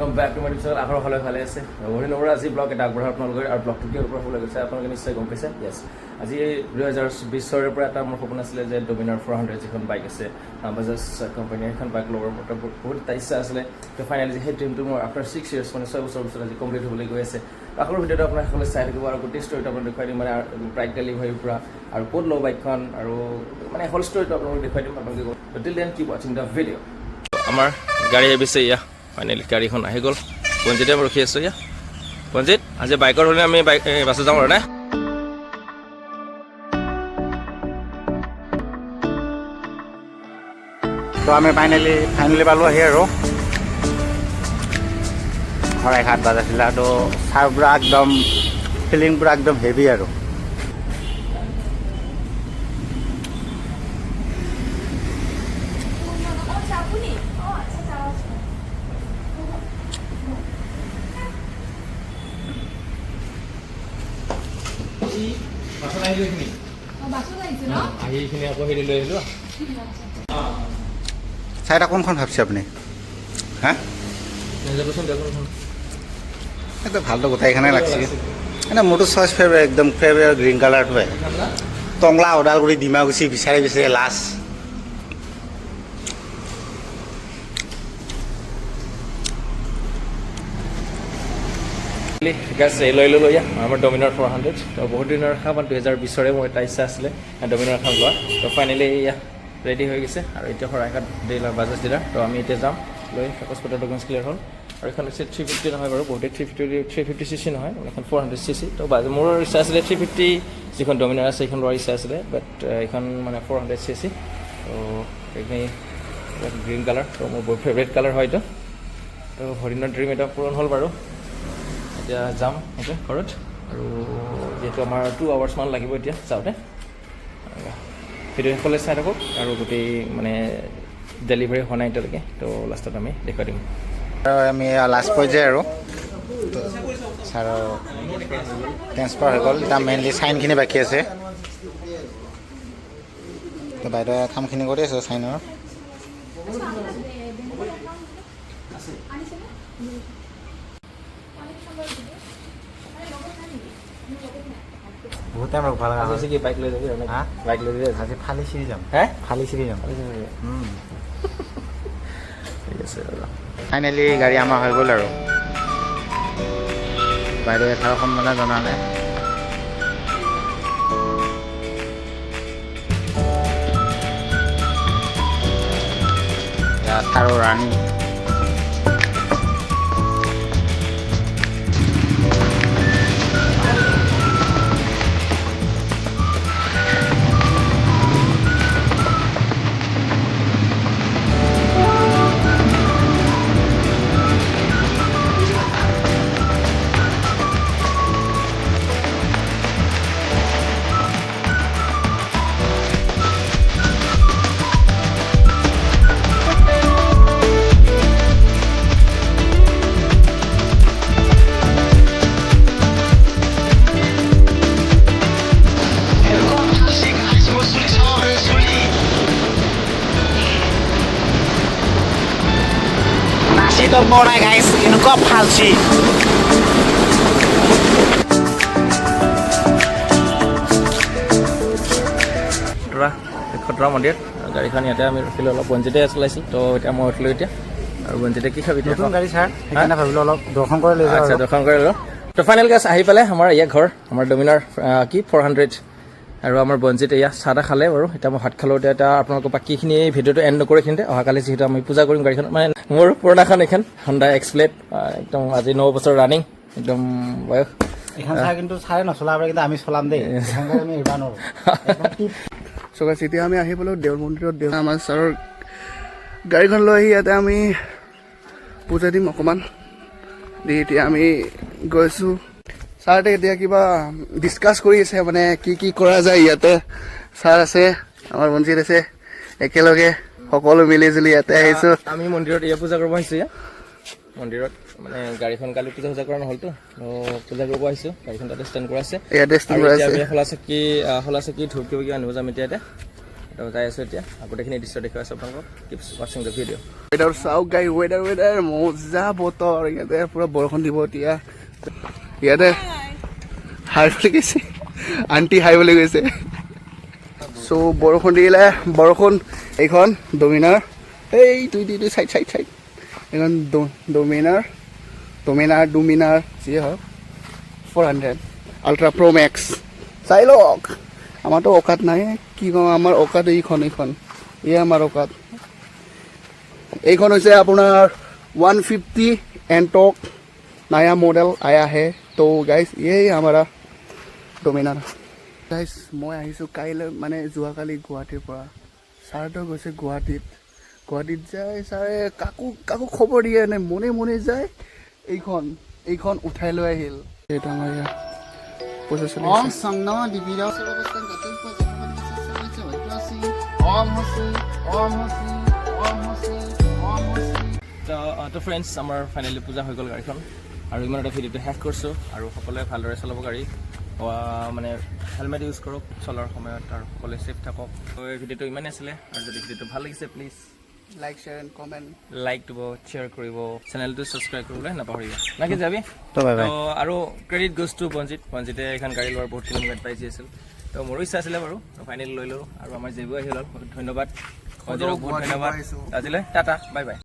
welcome back to my channel. I hope you are আছে বহুত দিনৰ পৰা আজি ব্লগ এটা আগবঢ়া আপোনালোকৰ আৰু ব্লগটো কিহৰ ওপৰত হ'বলৈ গৈছে আপোনালোকে নিশ্চয় গম পাইছে yes আজি 2020 ৰ পৰা এটা মোৰ সপোন আছিল যে Dominar 400 যিখন বাইক আছে Bajaj কোম্পানী এখন বাইক লোৱাৰ বহুত ইচ্ছা আছিল তো ফাইনালি সেই ড্ৰিমটো মোৰ after 6 years মানে 6 বছৰ পিছত আজি কমপ্লিট হ'বলৈ গৈ আছে আগৰ ভিডিঅ'টো আপোনালোকে চাই থাকিব আৰু গোটেই ষ্টৰীটো আপোনালোকক দেখুৱাই দিম মানে প্ৰেক্টিকেলি হৈ পুৰা আৰু ক'ত ল বাইকখন আৰু মানে হোল ষ্টৰীটো আপোনালোকক দেখুৱাই দিম আপোনালোকে till then keep watching the video আমাৰ গাড়ী আহিছে ইয়া ফাইনালি গাড়ীখন আহি গ'ল পঞ্জিতে ৰখি আছো ইয়া পঞ্জিত আজি বাইকৰ হ'লে আমি বাছত যাওঁ আৰু না তো আমি ফাইনালি পালো আহি আৰু হয় 7 বজা ছিল তো চাৰ পুৰা একদম ফিলিং পুৰা একদম হেভি আৰু চাইটা কোনখন ভাবছে আপুনি হা একদম ভালটো গোটাইখানে লাগছে এনে মোৰতো চইচ ফেভাৰিট একদম ফেভাৰিট গ্ৰীণ কালাৰটোৱে টংলা ওদালগুৰি ডিমাগুচি বিচাৰি লাষ্ট ঠিক আছে লৈ আমাৰ Dominar 400 তো বহুত দিনৰ খামান 2020 মোৰ এটা ইচ্ছা আছিলে Dominar এখন লোৱা তো ফাইনালি ৰেডি হৈ গৈছে আৰু এতিয়া হৰাইঘাট ডিলাৰ বাজাজ ডিলাৰ তো আমি এতিয়া যাম লৈ কাগজপত্ৰ ডকুমেণ্টছ ক্লিয়াৰ হ'ল আৰু এখন হৈছে 350 নহয় বাৰু বহুতে 350 cc নহয় এখন 400 cc তো মোৰ ইচ্ছা আছিলে 350 যিখন Dominar আছে সেইখন লোৱাৰ ইচ্ছা আছিলে বাট এইখন মানে 400 cc তো এইখিনি গ্ৰীণ কালাৰ তো মোৰ বহুত ফেভাৰিট কালাৰ হয় এইটো তো হৰিণৰ ড্ৰিম এটা পূৰণ হ'ল বাৰু এতিয়া যাম ওকে ঘৰত আৰু যেহেতু আমাৰ 2 hours মান লাগিব এতিয়া যাওঁতে ভিডিঅ' সকলে চাই থাকক আৰু গোটেই মানে ডেলিভাৰী হোৱা নাই এতিয়ালৈকে তো লাষ্টত আমি দেখুৱাই দিম আমি লাষ্ট পৰ্যায় আৰু ছাৰ ট্ৰেন্সফাৰ হৈ গ'ল এতিয়া মেইনলি চাইনখিনি বাকী আছে তো বাইদেৱে কামখিনি কৰি আছে চাইনৰ বহুত টাইম ৰখা লগা হৈছে কি বাইক লৈ যাবি হা বাইক লৈ যাবি আজি ফালি চিৰি যাম হে ঠিক আছে ফাইনেলি গাড়ী আমাৰ হৈ গ'ল আৰু বাইদেৱে এঠাৰ সন্মানে জনালে আৰু ৰাণী तो Borah guys, इनको फालसी খটৰা মন্দিৰ গাড়ীখন ইয়াতে আমি ৰখিলোঁ অলপ বঞ্জিতে চলাইছিল তো এতিয়া মই উঠিলোঁ এতিয়া আৰু বঞ্জিতে কি খাবি নতুন গাড়ী ছাৰ সেইকাৰণে ভাবিলোঁ অলপ দৰ্শন কৰি লৈ যাওঁ আচ্ছা দৰ্শন কৰিলোঁ তো ফাইনেল গাছ আহি পালে আমাৰ ইয়াৰ ঘৰ আমাৰ Dominar কি 400 আৰু আমাৰ বঞ্জিত এয়া চাহ খালে বাৰু এতিয়া মই ভাত খালোঁ এতিয়া আপোনালোকৰ বাকীখিনি ভিডিঅ'টো এণ্ড নকৰি এইখিনিতে অহাকালি যিহেতু আমি পূজা কৰিম গাড়ীখন মানে মোৰ পুৰণাখন এখন Honda X-Plate একদম আজি 9 বছৰ ৰানিং একদম বয়স এখন চাই কিন্তু চাই নচলাব কিন্তু আমি চলাম দেই আমি ইমান নোৱাৰোঁ চকাইছে এতিয়া আমি আহি পালোঁ দেউল মন্দিৰত আমাৰ ছাৰৰ গাড়ীখন লৈ আহি ইয়াতে আমি পূজা দিম অকণমান দি এতিয়া আমি গৈছোঁ ছাৰতে এতিয়া কিবা ডিছকাছ কৰি আছে মানে কি কৰা যায় ইয়াতে ছাৰ আছে আমাৰ মঞ্জিত আছে একেলগে সকলো মিলি জুলি ইয়াতে আহিছোঁ আমি মন্দিৰত ইয়া পূজা কৰিব আহিছোঁ মন্দিৰত মানে গাড়ীখন কালি পূজা কৰা নহ'লতো পূজা কৰিব আহিছোঁ গাড়ীখন তাতে ষ্টেণ্ড কৰা আছে ইয়াতে ষ্টেণ্ড কৰা আছে হলা চাকি ধূপ কিবা আনিব যাম এতিয়া তো যাই আছোঁ এতিয়া গোটেইখিনি দৃশ্য দেখুৱাই আছোঁ আপোনালোকক কিপ ৱাচিং দ্য ভিডিঅ' ৱেডাৰ চাওক গাই ৱেডাৰ মজা বতৰ ইয়াতে পুৰা বৰষুণ দিব এতিয়া ইয়াতে হাই বুলি কৈছে আণ্টি হাই বুলি কৈছে চ' বৰষুণ দিলে বৰষুণ এইখন ডমিনাৰ এই দুই চাইড এইখন ডমিনাৰ যি হওক 400 আল্ট্ৰা প্ৰ' মেক্স চাই লওক আমাৰতো অকাত নাই কি কওঁ আমাৰ অকাত এইখন এই আমাৰ অকাত এইখন হৈছে আপোনাৰ 150 এণ্টক নয়া মডেল আয়া হে তো গাইজ এই আমাৰ ডমিনাৰ গাইজ মই আহিছোঁ কাইলৈ মানে যোৱাকালি গুৱাহাটীৰ পৰা ছাৰটো গৈছে গুৱাহাটীত যায় ছাৰে কাকো খবৰ দিয়ে নে মনে যায় এইখন উঠাই লৈ আহিল এইটো আমাৰ ইয়াত পইচা চলি তো ফ্ৰেণ্ডছ আমাৰ ফাইনেলি পূজা হৈ গ'ল গাড়ীখন আৰু ইমানতে ভিডিঅ'টো শেষ কৰিছোঁ আৰু সকলোৱে ভালদৰে চলাব গাড়ী মানে হেলমেট ইউজ কৰক চলাৰ সময়ত আৰু সকলোৱে ছেফ থাকক তো এই ভিডিঅ'টো ইমানেই আছিলে আৰু যদি ভিডিঅ'টো ভাল লাগিছে please like share and comment like দিব শ্বেয়াৰ কৰিব চেনেলটো ছাবস্ক্ৰাইব কৰিবলৈ নাপাহৰিব নাকি যাবি তো বাই বাই আৰু ক্ৰেডিট গ'জ টু পঞ্জিতে এখন গাড়ী লোৱাৰ বহুতখিনি মোক এডভাইচ দিছিল তো মোৰো ইচ্ছা আছিলে বাৰু ফাইনেলি লৈ ল'লোঁ আৰু আমাৰ জেবু আহি হ'ল বহুত ধন্যবাদ বহুত ধন্যবাদ আজিলৈ টাটা বাই বাই